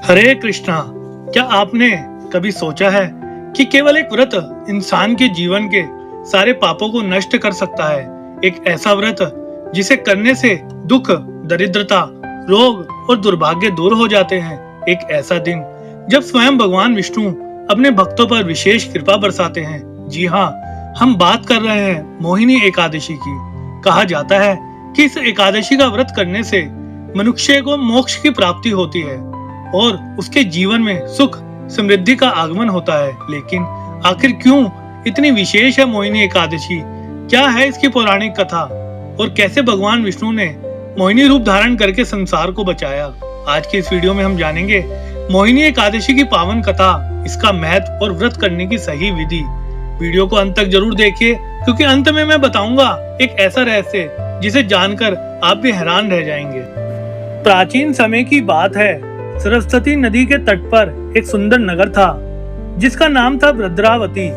हरे कृष्णा। क्या आपने कभी सोचा है कि केवल एक व्रत इंसान के जीवन के सारे पापों को नष्ट कर सकता है। एक ऐसा व्रत जिसे करने से दुख, दरिद्रता, रोग और दुर्भाग्य दूर हो जाते हैं। एक ऐसा दिन जब स्वयं भगवान विष्णु अपने भक्तों पर विशेष कृपा बरसाते हैं। जी हाँ, हम बात कर रहे हैं मोहिनी एकादशी की। कहा जाता है कि इस एकादशी का व्रत करने से मनुष्य को मोक्ष की प्राप्ति होती है और उसके जीवन में सुख समृद्धि का आगमन होता है। लेकिन आखिर क्यों इतनी विशेष है मोहिनी एकादशी? क्या है इसकी पौराणिक कथा और कैसे भगवान विष्णु ने मोहिनी रूप धारण करके संसार को बचाया? आज के इस वीडियो में हम जानेंगे मोहिनी एकादशी की पावन कथा, इसका महत्व और व्रत करने की सही विधि। वीडियो को अंत तक जरूर देखिए, क्योंकि अंत में मैं बताऊंगा एक ऐसा रहस्य जिसे जानकर आप भी हैरान रह जाएंगे। प्राचीन समय की बात है। सरस्वती नदी के तट पर एक सुंदर नगर था जिसका नाम था भद्रावती।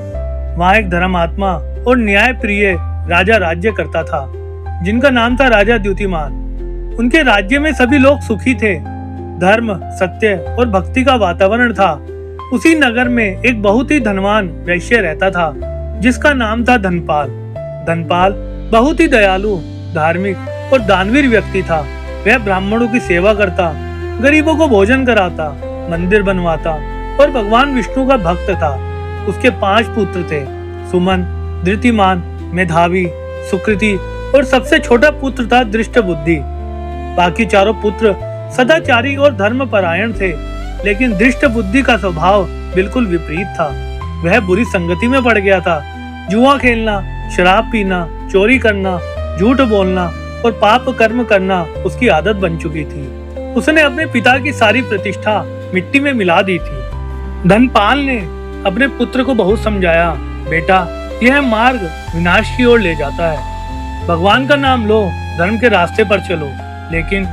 वहाँ एक धर्मात्मा और न्याय प्रिय राजा राज्य करता था, जिनका नाम था राजा द्युतिमान। उनके राज्य में सभी लोग सुखी थे। धर्म, सत्य और भक्ति का वातावरण था। उसी नगर में एक बहुत ही धनवान वैश्य रहता था जिसका नाम था धनपाल। धनपाल बहुत ही दयालु, धार्मिक और दानवीर व्यक्ति था। वह ब्राह्मणों की सेवा करता, गरीबों को भोजन कराता, मंदिर बनवाता और भगवान विष्णु का भक्त था। उसके 5 पुत्र थे, सुमन, धृतिमान, मेधावी, सुकृति और सबसे छोटा पुत्र था दृष्टबुद्धि। बाकी चारों पुत्र सदाचारी और धर्मपरायण थे, लेकिन दृष्टबुद्धि का स्वभाव बिल्कुल विपरीत था। वह बुरी संगति में पड़ गया था। जुआ खेलना, शराब पीना, चोरी करना, झूठ बोलना और पाप कर्म करना उसकी आदत बन चुकी थी। उसने अपने पिता की सारी प्रतिष्ठा मिट्टी में मिला दी थी। धनपाल ने अपने पुत्र को बहुत समझाया, बेटा, यह मार्ग विनाश की ओर ले जाता है। भगवान का नाम लो, धर्म के रास्ते पर चलो। लेकिन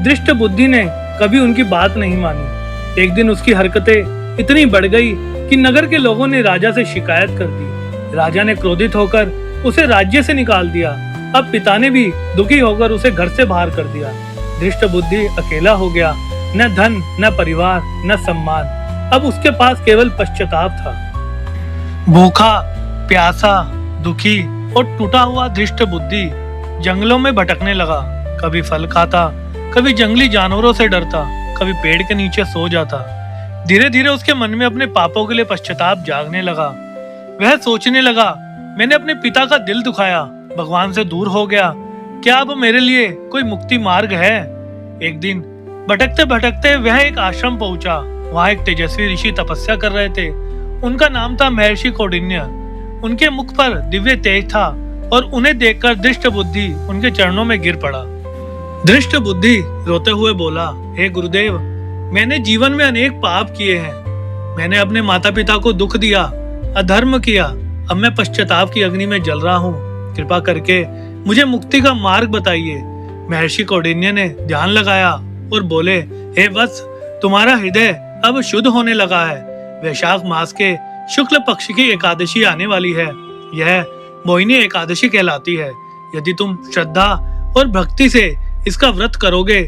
दृष्ट बुद्धि ने कभी उनकी बात नहीं मानी। एक दिन उसकी हरकतें इतनी बढ़ गई कि नगर के लोगों ने राजा से शिकायत कर दी। राजा ने क्रोधित होकर उसे राज्य से निकाल दिया। अब पिता ने भी दुखी होकर उसे घर से बाहर कर दिया। दृष्ट बुद्धि अकेला हो गया, न धन, न परिवार, न सम्मान। अब उसके पास केवल पश्चाताप था। भूखा, प्यासा, दुखी और टूटा हुआ दृष्ट बुद्धि जंगलों में भटकने लगा। कभी फल खाता, कभी जंगली जानवरों से डरता, कभी पेड़ के नीचे सो जाता। धीरे धीरे उसके मन में अपने पापों के लिए पश्चाताप जागने लगा। वह सोचने लगा, मैंने अपने पिता का दिल दुखाया, भगवान से दूर हो गया। क्या अब मेरे लिए कोई मुक्ति मार्ग है? एक दिन भटकते भटकते वह एक आश्रम पहुंचा। वहां एक तेजस्वी ऋषि तपस्या कर रहे थे। उनका नाम था महर्षि कौंडिन्य। उनके मुख पर दिव्य तेज था और उन्हें देखकर दृष्ट बुद्धि उनके चरणों में गिर पड़ा। दृष्ट बुद्धि रोते हुए बोला, हे गुरुदेव, मैंने जीवन में अनेक पाप किए हैं। मैंने अपने माता पिता को दुख दिया, अधर्म किया। अब मैं पश्चाताप की अग्नि में जल रहा हूँ। कृपा करके मुझे मुक्ति का मार्ग बताइए। महर्षि कौंडिन्य ने ध्यान लगाया और बोले, हे वत्स, तुम्हारा हृदय अब शुद्ध होने लगा है। वैशाख मास के शुक्ल पक्ष की एकादशी आने वाली है। यह मोहिनी एकादशी कहलाती है। यदि तुम श्रद्धा और भक्ति से इसका व्रत करोगे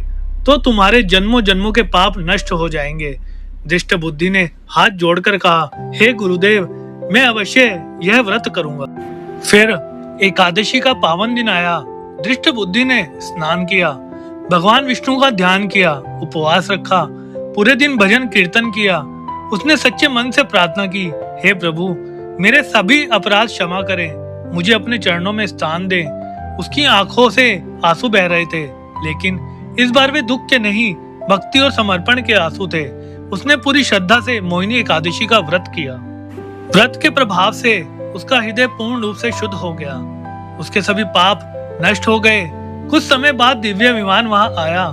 तो तुम्हारे जन्मों जन्मों के पाप नष्ट हो जाएंगे। दृष्ट बुद्धि ने हाथ जोड़कर कहा, हे गुरुदेव, मैं अवश्य यह व्रत करूंगा। फिर एकादशी का पावन दिन आया। दृष्ट बुद्धि ने स्नान किया, भगवान विष्णु का ध्यान किया, उपवास रखा, पूरे दिन भजन कीर्तन किया। उसने सच्चे मन से प्रार्थना की, हे प्रभु, मेरे सभी अपराध क्षमा करें, मुझे अपने चरणों में स्थान दें। उसकी आंखों से आंसू बह रहे थे, लेकिन इस बार वे दुख के नहीं, भक्ति और समर्पण के आंसू थे। उसने पूरी श्रद्धा से मोहिनी एकादशी का व्रत किया। व्रत के प्रभाव से उसका हृदय पूर्ण रूप से शुद्ध हो गया। उसके सभी पाप नष्ट हो गए। कुछ समय बाद दिव्य विमान वहां आया।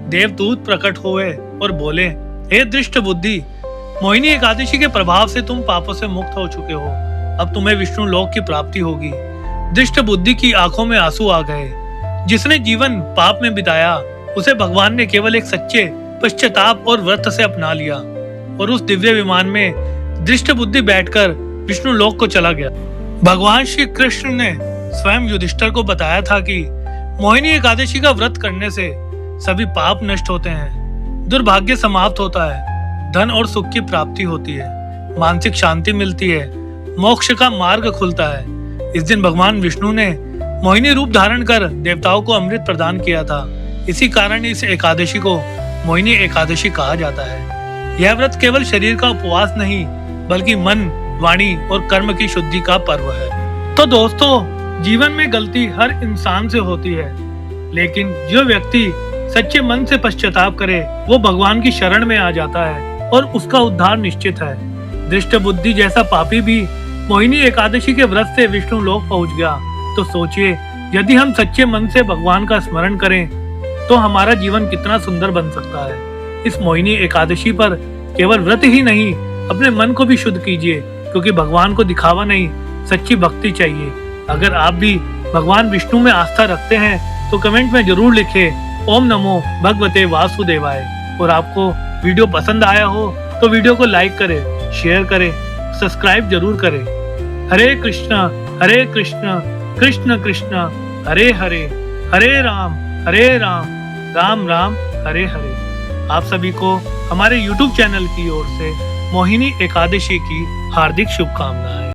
देवदूत प्रकट हुए और बोले, हे दृष्ट बुद्धि, मोहिनी एकादशी के प्रभाव से तुम पापों से मुक्त हो चुके हो। अब तुम्हें विष्णु लोक की प्राप्ति होगी। दृष्ट बुद्धि की आंखों में आंसू आ गए। जिसने जीवन पाप में बिताया, उसे भगवान ने केवल एक सच्चे पश्चाताप और व्रत से अपना लिया और उस दिव्य विमान में दृष्ट बुद्धि बैठकर विष्णु लोक को चला गया। भगवान श्री कृष्ण ने स्वयं युधिष्ठिर को बताया था कि मोहिनी एकादशी का व्रत करने से सभी पाप नष्ट होते हैं, दुर्भाग्य समाप्त होता है धन और सुख की प्राप्ति होती है, मानसिक शांति मिलती है, मोक्ष का मार्ग खुलता है। इस दिन भगवान विष्णु ने मोहिनी रूप धारण कर देवताओं को अमृत प्रदान किया था। इसी कारण इस एकादशी को मोहिनी एकादशी कहा जाता है। यह व्रत केवल शरीर का उपवास नहीं, बल्कि मन, वाणी और कर्म की शुद्धि का पर्व है। तो दोस्तों, जीवन में गलती हर इंसान से होती है, लेकिन जो व्यक्ति सच्चे मन से पश्चाताप करे, वो भगवान की शरण में आ जाता है और उसका उद्धार निश्चित है। दृष्ट बुद्धि जैसा पापी भी मोहिनी एकादशी के व्रत से विष्णु लोक पहुंच गया। तो सोचिए, यदि हम सच्चे मन से भगवान का स्मरण करें तो हमारा जीवन कितना सुंदर बन सकता है। इस मोहिनी एकादशी पर केवल व्रत ही नहीं, अपने मन को भी शुद्ध कीजिए, क्योंकि भगवान को दिखावा नहीं, सच्ची भक्ति चाहिए। अगर आप भी भगवान विष्णु में आस्था रखते हैं तो कमेंट में जरूर लिखें ओम नमो भगवते वासुदेवाय। और आपको वीडियो पसंद आया हो तो वीडियो को लाइक करें, शेयर करें, सब्सक्राइब जरूर करें। हरे कृष्णा कृष्ण कृष्ण हरे हरे, हरे राम राम राम हरे हरे। आप सभी को हमारे YouTube चैनल की ओर से मोहिनी एकादशी की हार्दिक शुभकामनाएं।